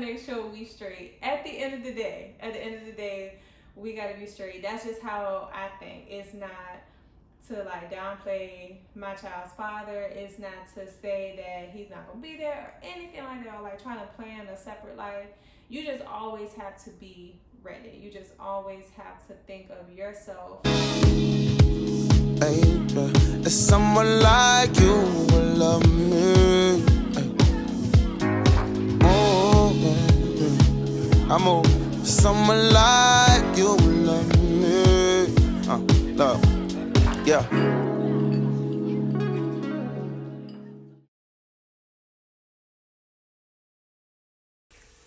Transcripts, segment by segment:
make sure we straight. At the end of the day, we gotta be straight. That's just how I think. It's not to like downplay my child's father. It's not to say that he's not gonna be there or anything like that, or like trying to plan a separate life. You just always have to be ready. You just always have to think of yourself. Baby, if someone like you will love me, oh, yeah. I'm over. If someone like you will love me, love, yeah.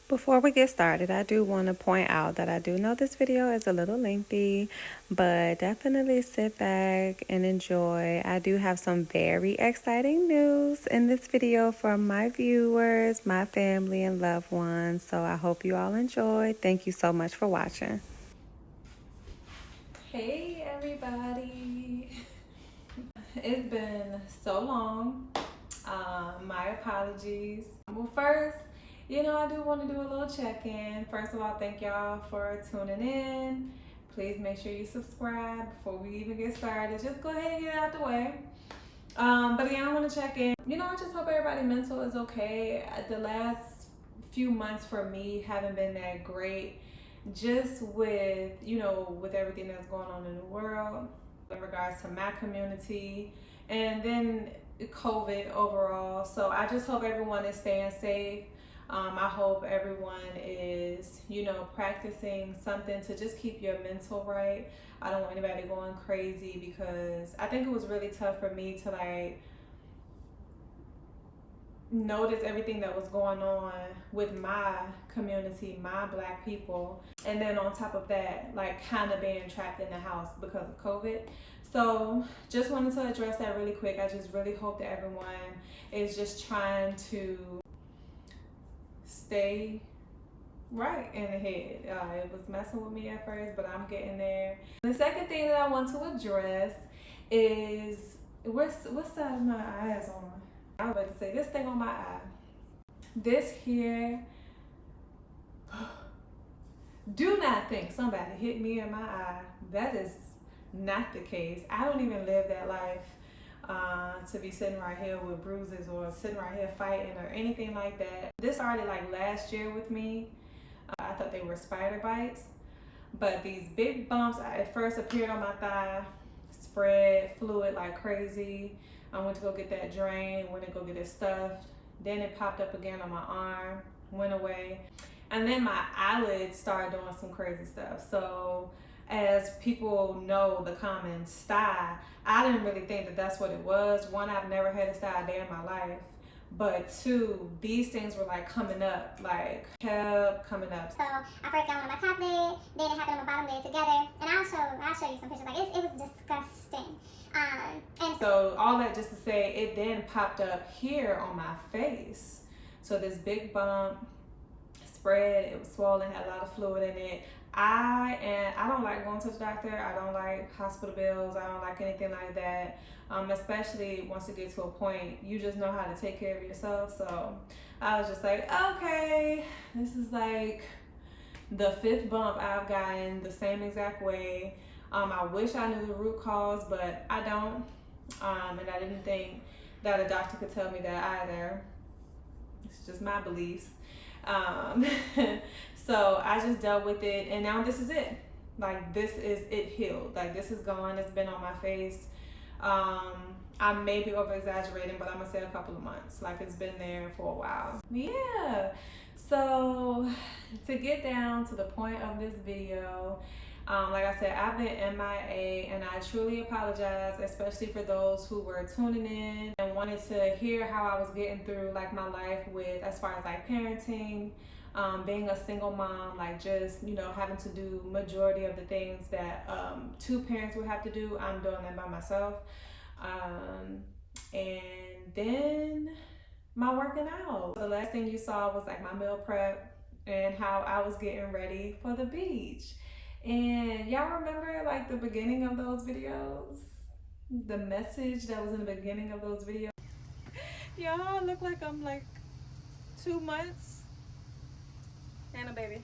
Before we get started, I do want to point out that I do know this video is a little lengthy, but definitely sit back and enjoy. I do have some very exciting news in this video for my viewers, my family, and loved ones. So I hope you all enjoy. Thank you so much for watching. Hey everybody. It's been so long. My apologies. Well, first, I do want to do a little check-in. First of all, thank y'all for tuning in. Please make sure you subscribe before we even get started. Just go ahead and get it out the way. But again, I want to check in. I just hope everybody's mental is okay. The last few months for me haven't been that great. Just with, with everything that's going on in the world in regards to my community and then COVID overall. So I just hope everyone is staying safe. I hope everyone is, practicing something to just keep your mental right. I don't want anybody going crazy because I think it was really tough for me to like notice everything that was going on with my community, my Black people, and then on top of that, like kind of being trapped in the house because of COVID. So just wanted to address that really quick. I just really hope that everyone is just trying to stay right in the head. It was messing with me at first, but I'm getting there. The second thing that I want to address is what side of my eyes on? I was about to say this thing on my eye. This here. Do not think somebody hit me in my eye. That is not the case. I don't even live that life to be sitting right here with bruises or sitting right here fighting or anything like that. This started like last year with me. I thought they were spider bites, but these big bumps at first appeared on my thigh, spread fluid like crazy. I went to go get that drain, went to go get it stuffed. Then it popped up again on my arm, went away. And then my eyelids started doing some crazy stuff. So as people know the common sty, I didn't really think that that's what it was. One, I've never had a sty a day in my life. But two, these things were like coming up, like kept coming up. So I first got one on my top lid, then it happened on my bottom lid together, and I'll show you some pictures. Like it was disgusting. And so all that just to say, it then popped up here on my face. So this big bump spread, it was swollen, had a lot of fluid in it. I don't like going to the doctor. I don't like hospital bills. I don't like anything like that. Especially once you get to a point, you just know how to take care of yourself. So I was just like, okay, this is like the 5th bump I've gotten the same exact way. I wish I knew the root cause, but I don't. And I didn't think that a doctor could tell me that either. It's just my beliefs. So I just dealt with it, and now this is it. Like, this is it healed. Like, this is gone. It's been on my face. I may be over exaggerating, but I'm gonna say a couple of months. Like, it's been there for a while. Yeah. So to get down to the point of this video, like I said, I've been M.I.A, and I truly apologize, especially for those who were tuning in and wanted to hear how I was getting through like my life with, as far as like parenting, being a single mom, like just, having to do majority of the things that 2 parents would have to do. I'm doing that by myself. And then my working out. The last thing you saw was like my meal prep and how I was getting ready for the beach. And y'all remember like the beginning of those videos? The message that was in the beginning of those videos? Y'all look like I'm like 2 months no baby.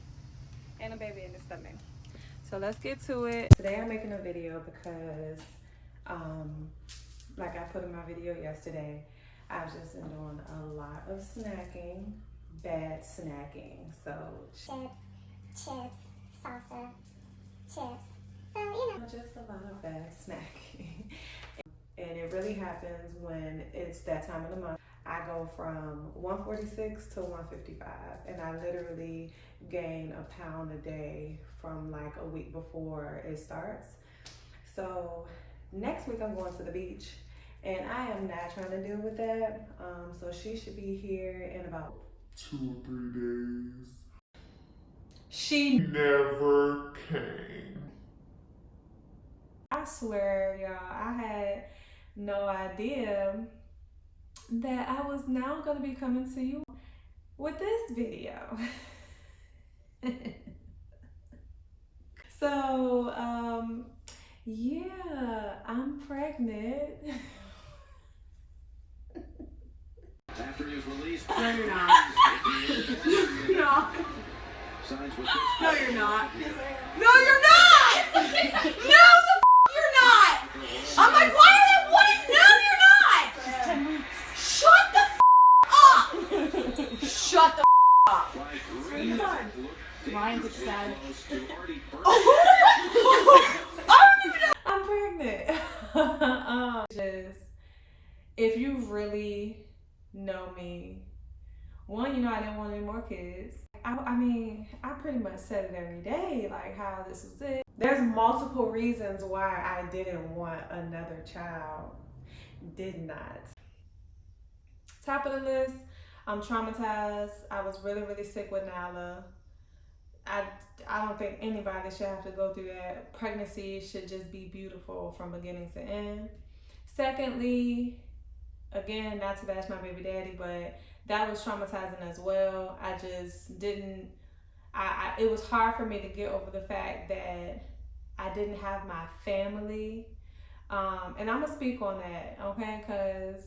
Ain't no baby in this stomach. So let's get to it. Today I'm making a video because, like I put in my video yesterday, I've just been doing a lot of snacking, bad snacking. So Chips, salsa, chips. So, you know. just a lot of bad snacking. And it really happens when it's that time of the month. I go from 146 to 155, and I literally gain a pound a day from like a week before it starts. So next week I'm going to the beach, and I am not trying to deal with that. So she should be here in about 2 or 3 days. She never came. I swear, y'all, I had no idea that I was now going to be coming to you with this video. So, yeah, I'm pregnant. After his release. No, you're not. No. No, you're not. No, you're not! No, you're not! I'm like, why are they white? No, you're not! Shut the up! Shut the up. Ryan's upset. I'm pregnant. Just, if you really know me, one, you know I didn't want any more kids. I mean, I pretty much said it every day, like how this was it. There's multiple reasons why I didn't want another child. Did not. Top of the list, I'm traumatized. I was really, really sick with M.I.A. I don't think anybody should have to go through that. Pregnancy should just be beautiful from beginning to end. Secondly, again, not to bash my baby daddy, but that was traumatizing as well. I just didn't, it was hard for me to get over the fact that I didn't have my family. And I'm gonna speak on that, okay? Because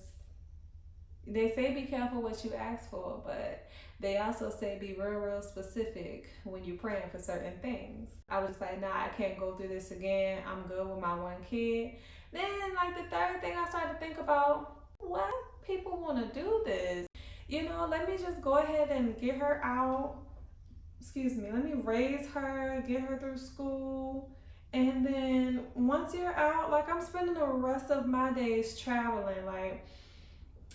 they say be careful what you ask for, but they also say be real, real specific when you're praying for certain things. I was just like, nah, I can't go through this again. I'm good with my one kid. Then, like, the third thing I started to think about, why people want to do this? You know, let me just go ahead and get her out. Let me raise her, get her through school. And then once you're out, like, I'm spending the rest of my days traveling. Like,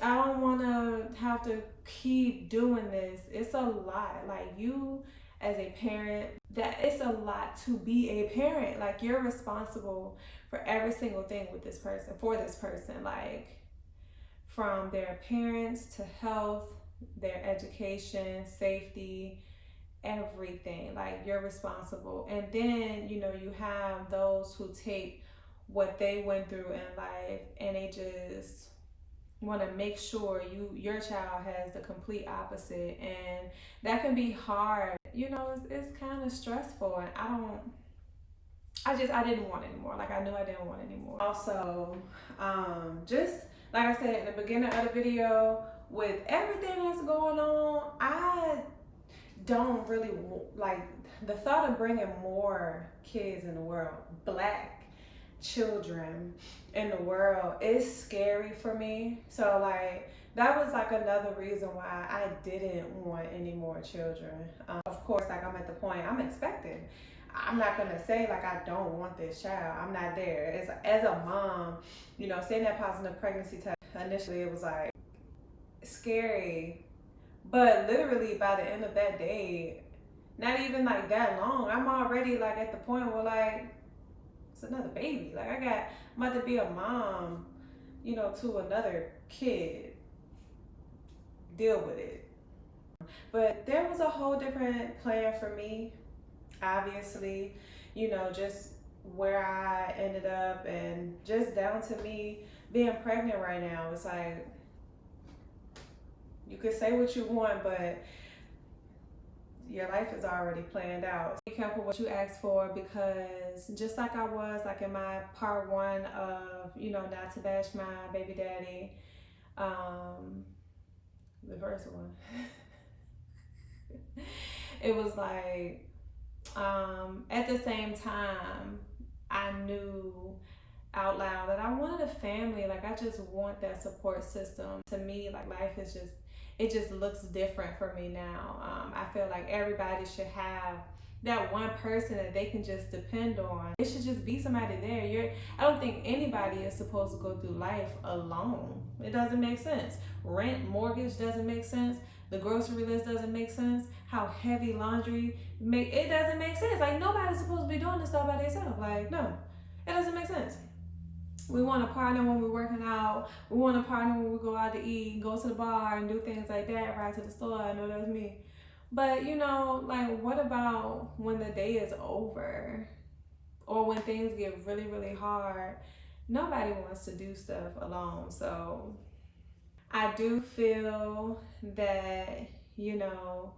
I don't want to have to keep doing this. It's a lot. Like, you as a parent, that it's a lot to be a parent. Like, you're responsible for every single thing with this person, for this person. Like, from their appearance to health, their education, safety, everything. Like, you're responsible. And then, you know, you have those who take what they went through in life and they just want to make sure your child has the complete opposite, and that can be hard. You know, it's kind of stressful, and I didn't want anymore. Like, I knew I didn't want anymore. Also, just like I said in the beginning of the video, with everything that's going on, I don't really like the thought of bringing more kids in the world, black children in the world, is scary for me. So, like, that was like another reason why I didn't want any more children. Of course, like, I'm at the point I'm expecting. I'm not gonna say like I don't want this child. I'm not there. As a mom, you know, saying that positive pregnancy test, initially it was like scary, but literally by the end of that day, not even like that long, I'm already like at the point where like it's another baby. Like, I'm about to be a mom, you know, to another kid. Deal with it. But there was a whole different plan for me, obviously, you know, just where I ended up and just down to me being pregnant right now. It's like, you could say what you want, but your life is already planned out. Be careful what you ask for, because just like I was like in my part one of, you know, not to bash my baby daddy, the first one. it was like, at the same time, I knew out loud that I wanted a family. Like, I just want that support system. To me, like, life is just, it just looks different for me now. I feel like everybody should have that one person that they can just depend on. It should just be somebody there. I don't think anybody is supposed to go through life alone. It doesn't make sense. Rent, mortgage doesn't make sense. The grocery list doesn't make sense. How heavy laundry it doesn't make sense. Like, nobody's supposed to be doing this stuff by themselves. Like, no, it doesn't make sense. We want to partner when we're working out. We want to partner when we go out to eat, go to the bar and do things like that, ride to the store. I know that's me. But, you know, like, what about when the day is over? Or when things get really, really hard? Nobody wants to do stuff alone. So I do feel that, you know,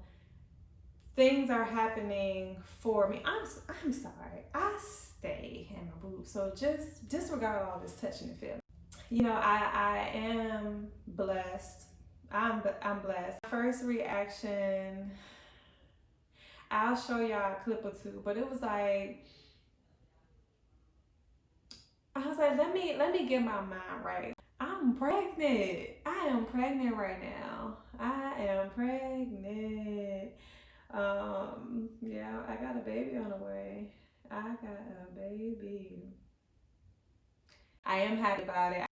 things are happening for me. I'm sorry. I stay in my boobs. So just disregard all this touching and feeling. You know, I am blessed. I'm blessed. First reaction, I'll show y'all a clip or two, but it was like, I was like, let me get my mind right. I'm pregnant. I am pregnant right now. I am pregnant. Yeah, I got a baby on the way. I got a baby. I am happy about it.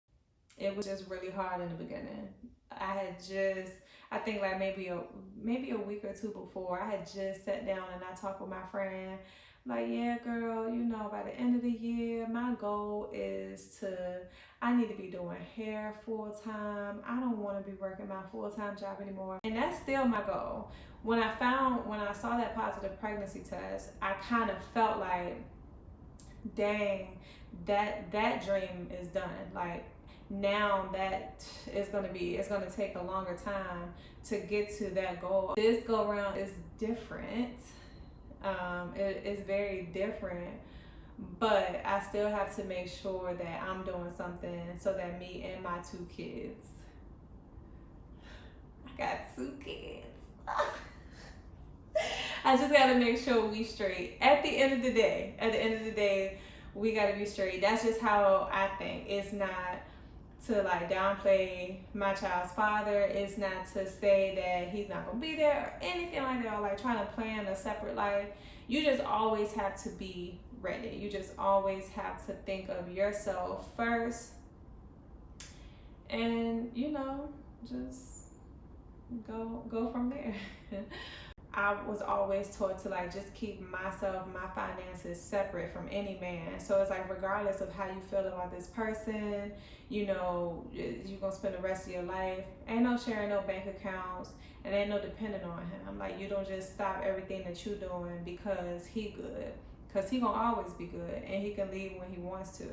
It was just really hard in the beginning. I think like maybe a week or two before, I had just sat down and I talked with my friend. Like, yeah, girl, you know, by the end of the year, my goal is I need to be doing hair full time. I don't want to be working my full-time job anymore. And that's still my goal. When I saw that positive pregnancy test, I kind of felt like, dang, that dream is done. Like, now that it's gonna take a longer time to get to that goal. This go around is different. It is very different, but I still have to make sure that I'm doing something so that me and my 2 kids, I got 2 kids. I just gotta make sure we straight. At the end of the day, we gotta be straight. That's just how I think. It's not to like downplay my child's father. It's not to say that he's not gonna be there or anything like that, or like trying to plan a separate life. You just always have to be ready. You just always have to think of yourself first, and you know, just go from there. I was always taught to like just keep myself, my finances separate from any man. So it's like, regardless of how you feel about this person, you know, you're gonna spend the rest of your life. Ain't no sharing no bank accounts, and ain't no depending on him. Like, you don't just stop everything that you're doing because he good, because he gonna always be good, and he can leave when he wants to.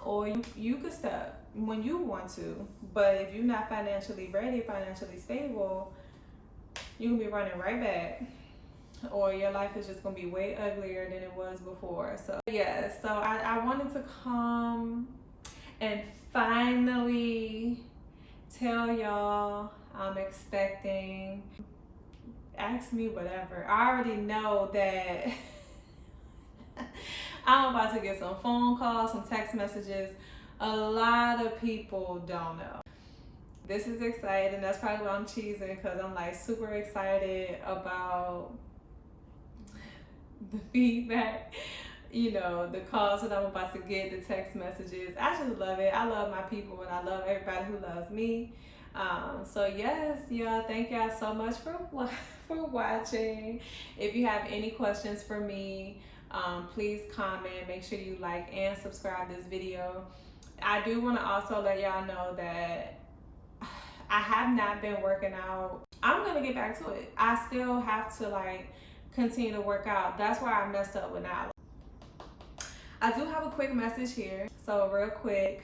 Or you could stop when you want to, but if you're not financially ready, financially stable, you can be running right back, or your life is just gonna be way uglier than it was before. So yeah, so I wanted to come and finally tell y'all I'm expecting. Ask me whatever. I already know that I'm about to get some phone calls, some text messages. A lot of people don't know. This is exciting. That's probably why I'm cheesing, because I'm like super excited about the feedback, you know, the calls that I'm about to get, the text messages. I just love it. I love my people, and I love everybody who loves me. So yes, y'all, thank y'all so much for watching. If you have any questions for me, please comment. Make sure you like and subscribe this video. I do want to also let y'all know that I have not been working out. I'm gonna get back to it. I still have to like continue to work out. That's where I messed up with Nyla. I do have a quick message here. So real quick,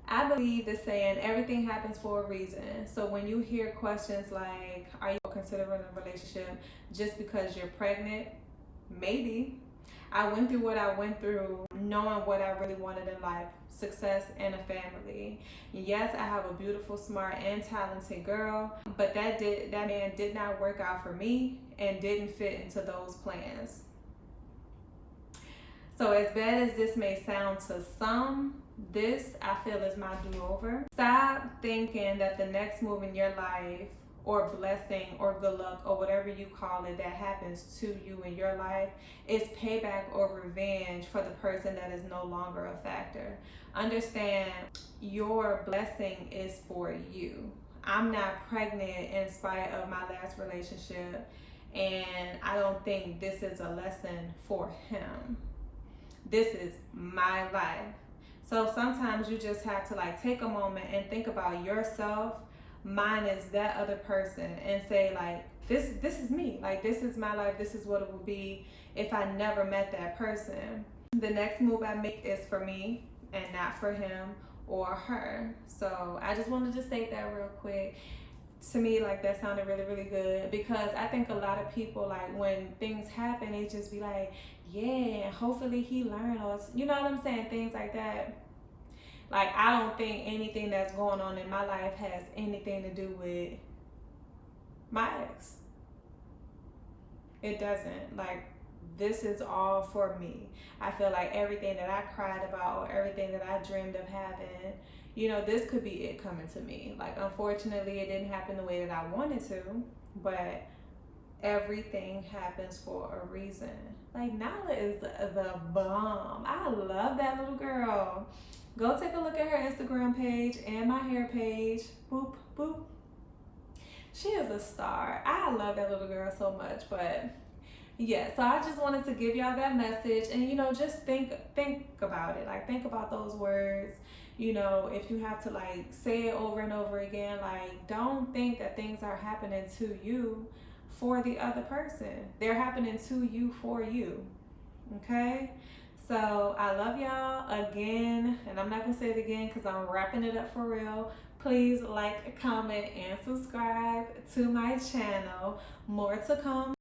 I believe the saying, everything happens for a reason. So when you hear questions like, are you considering a relationship just because you're pregnant? Maybe. I went through what I went through, knowing what I really wanted in life, success and a family. Yes, I have a beautiful, smart, and talented girl, but that man did not work out for me, and didn't fit into those plans. So as bad as this may sound to some, this I feel is my do-over. Stop thinking that the next move in your life or blessing or good luck or whatever you call it that happens to you in your life is payback or revenge for the person that is no longer a factor. Understand, your blessing is for you. I'm not pregnant in spite of my last relationship, and I don't think this is a lesson for him. This is my life. So sometimes you just have to like take a moment and think about yourself minus that other person and say like, this is me. Like, this is my life. This is what it would be if I never met that person. The next move I make is for me and not for him or her. So I just wanted to state that real quick. To me, like, that sounded really, really good, because I think a lot of people, like, when things happen, they just be like, yeah, hopefully he learned, or, you know what I'm saying, things like that. Like, I don't think anything that's going on in my life has anything to do with my ex. It doesn't. Like, this is all for me. I feel like everything that I cried about or everything that I dreamed of having, you know, this could be it coming to me. Like, unfortunately, it didn't happen the way that I wanted to, but everything happens for a reason. Like, Nala is the bomb. I love that little girl. Go take a look at her Instagram page and my hair page. Boop, boop. She is a star. I love that little girl so much, but yeah, so I just wanted to give y'all that message, and you know, just think about it. Like, think about those words. You know, if you have to like say it over and over again, like, don't think that things are happening to you for the other person. They're happening to you for you. Okay? So I love y'all again, and I'm not gonna say it again because I'm wrapping it up for real. Please like, comment, and subscribe to my channel. More to come.